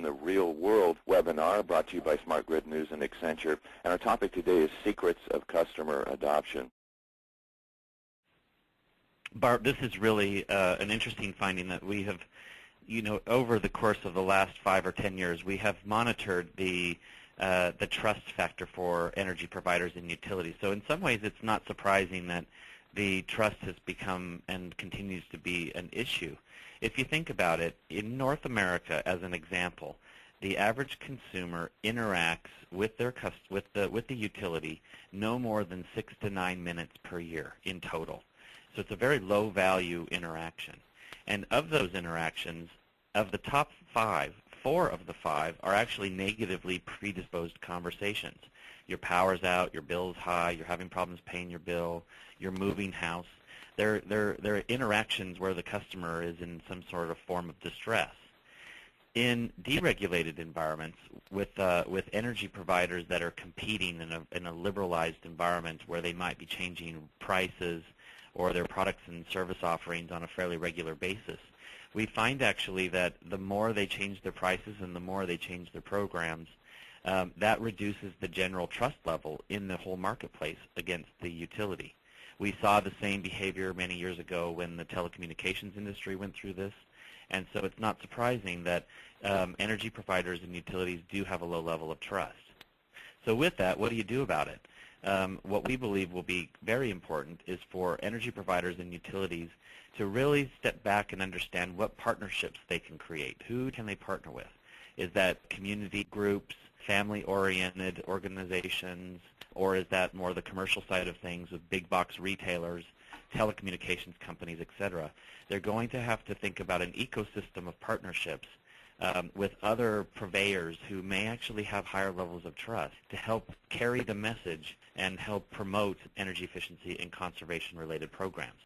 the Real World webinar brought to you by SmartGridNews and Accenture. And our topic today is secrets of customer adoption. Bart, this is really an interesting finding that we have, over the course of the last 5 or 10 years, we have monitored the trust factor for energy providers and utilities. So in some ways, it's not surprising that the trust has become and continues to be an issue. If you think about it, in North America, as an example, the average consumer interacts with the utility no more than 6 to 9 minutes per year in total. So it's a very low-value interaction. And of those interactions, of the top 5, 4 of the 5 are actually negatively predisposed conversations. Your power's out, your bill's high, you're having problems paying your bill, you're moving house. They're interactions where the customer is in some sort of form of distress. In deregulated environments with energy providers that are competing in a liberalized environment where they might be changing prices or their products and service offerings on a fairly regular basis, we find actually that the more they change their prices and the more they change their programs, that reduces the general trust level in the whole marketplace against the utility. We saw the same behavior many years ago when the telecommunications industry went through this, and so it's not surprising that energy providers and utilities do have a low level of trust. So with that, what do you do about it? What we believe will be very important is for energy providers and utilities to really step back and understand what partnerships they can create. Who can they partner with? Is that community groups, family-oriented organizations, or is that more the commercial side of things with big box retailers, telecommunications companies, et cetera? They're going to have to think about an ecosystem of partnerships with other purveyors who may actually have higher levels of trust to help carry the message and help promote energy efficiency and conservation-related programs.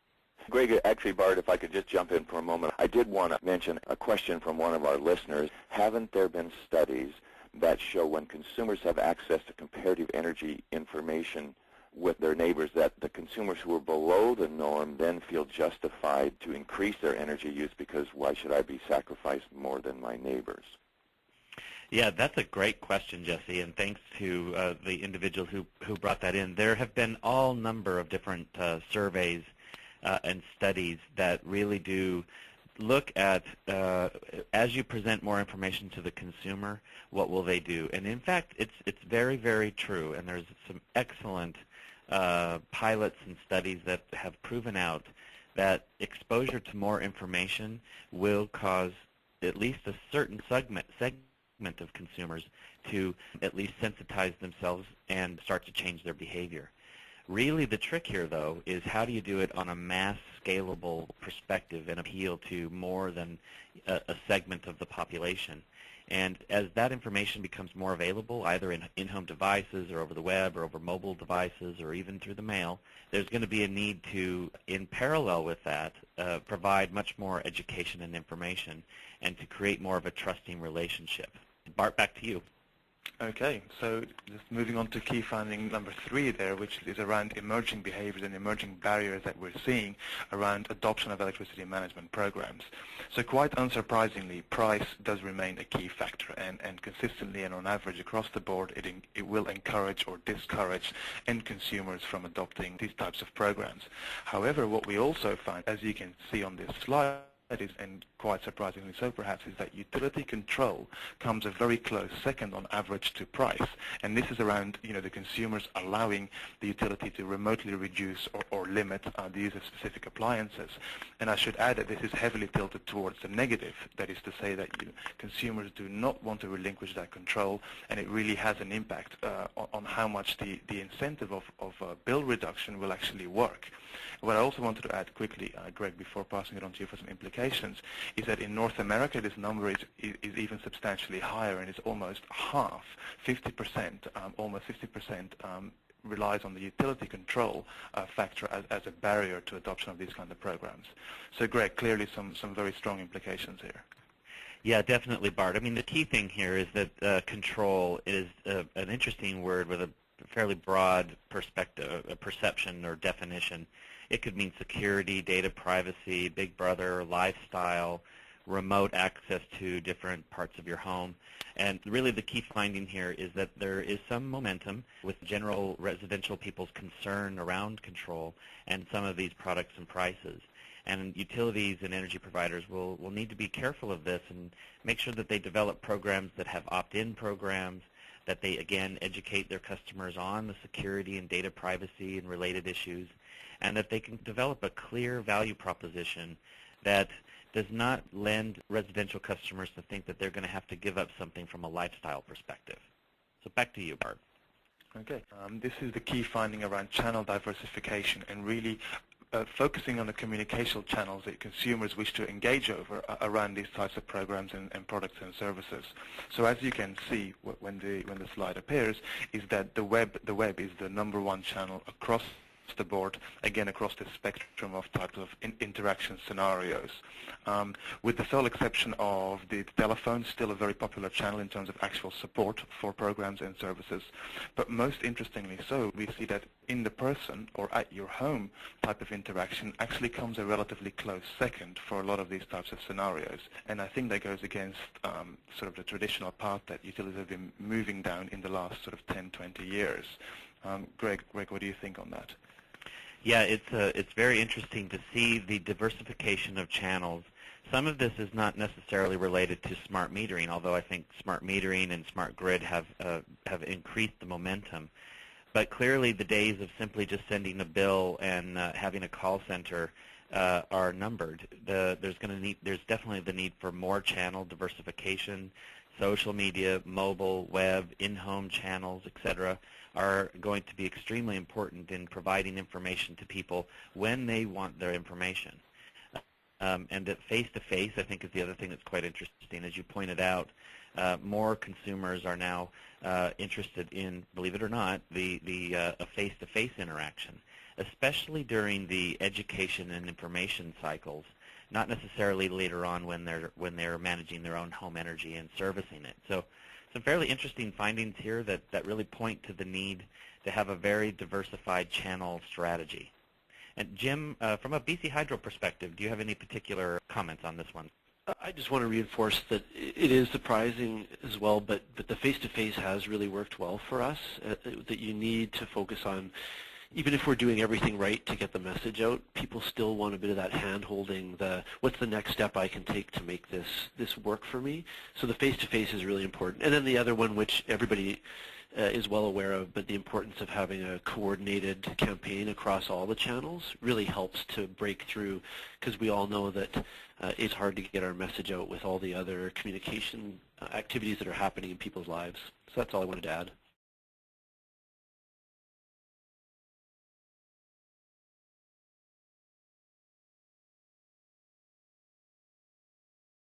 Greg, actually, Bart, if I could just jump in for a moment, I did want to mention a question from one of our listeners. Haven't there been studies that show when consumers have access to comparative energy information with their neighbors that the consumers who are below the norm then feel justified to increase their energy use because why should I be sacrificed more than my neighbors? Yeah, that's a great question, Jesse, and thanks to the individual who brought that in. There have been all number of different surveys and studies that really do look at, as you present more information to the consumer, what will they do? And in fact, it's very, very true, and there's some excellent pilots and studies that have proven out that exposure to more information will cause at least a certain segment of consumers to at least sensitize themselves and start to change their behavior. Really, the trick here, though, is how do you do it on a mass, scalable perspective and appeal to more than a segment of the population. And as that information becomes more available, either in in-home devices or over the web or over mobile devices or even through the mail, there's going to be a need to, in parallel with that, provide much more education and information and to create more of a trusting relationship. Bart, back to you. Okay, so just moving on to key finding number 3 there, which is around emerging behaviors and emerging barriers that we're seeing around adoption of electricity management programs. So quite unsurprisingly, price does remain a key factor, and consistently and on average across the board, it will encourage or discourage end consumers from adopting these types of programs. However, what we also find, as you can see on this slide, and quite surprisingly so perhaps, is that utility control comes a very close second on average to price. And this is around the consumers allowing the utility to remotely reduce or limit the use of specific appliances. And I should add that this is heavily tilted towards the negative. That is to say that consumers do not want to relinquish that control, and it really has an impact on how much the incentive of bill reduction will actually work. What I also wanted to add quickly, Greg, before passing it on to you for some implications, is that in North America this number is even substantially higher, and it's almost half, 50%, almost 50% relies on the utility control factor as a barrier to adoption of these kind of programs. So Greg, clearly some very strong implications here. Yeah, definitely, Bart. I mean, the key thing here is that control is an interesting word with a fairly broad perspective, a perception or definition. It could mean security, data privacy, big brother, lifestyle, remote access to different parts of your home. And really the key finding here is that there is some momentum with general residential people's concern around control and some of these products and prices. And utilities and energy providers will need to be careful of this and make sure that they develop programs that have opt-in programs, that they, again, educate their customers on the security and data privacy and related issues, and that they can develop a clear value proposition that does not lend residential customers to think that they're going to have to give up something from a lifestyle perspective. So back to you, Bart. Okay. This is the key finding around channel diversification and really focusing on the communication channels that consumers wish to engage over around these types of programs and products and services. So as you can see when the slide appears, is that the web is the #1 channel across the board, again across the spectrum of types of interaction scenarios. With the sole exception of the telephone, still a very popular channel in terms of actual support for programs and services. But most interestingly so, we see that in the person or at your home type of interaction actually comes a relatively close second for a lot of these types of scenarios. And I think that goes against sort of the traditional path that utilities have been moving down in the last sort of 10, 20 years. Greg, what do you think on that? Yeah, it's very interesting to see the diversification of channels. Some of this is not necessarily related to smart metering, although I think smart metering and smart grid have increased the momentum. But clearly the days of simply just sending a bill and having a call center are numbered. There's definitely the need for more channel diversification. Social media, mobile, web, in-home channels, etc., are going to be extremely important in providing information to people when they want their information. And that face-to-face, I think, is the other thing that's quite interesting. As you pointed out, more consumers are now interested in, believe it or not, a face-to-face interaction, especially during the education and information cycles, not necessarily later on when they're managing their own home energy and servicing it. So some fairly interesting findings here that really point to the need to have a very diversified channel strategy. And Jim, from a BC Hydro perspective, do you have any particular comments on this one? I just want to reinforce that it is surprising as well, but the face-to-face has really worked well for us, that you need to focus on. Even if we're doing everything right to get the message out, people still want a bit of that hand-holding, what's the next step I can take to make this work for me? So the face-to-face is really important. And then the other one, which everybody is well aware of, but the importance of having a coordinated campaign across all the channels really helps to break through, because we all know that it's hard to get our message out with all the other communication activities that are happening in people's lives. So that's all I wanted to add.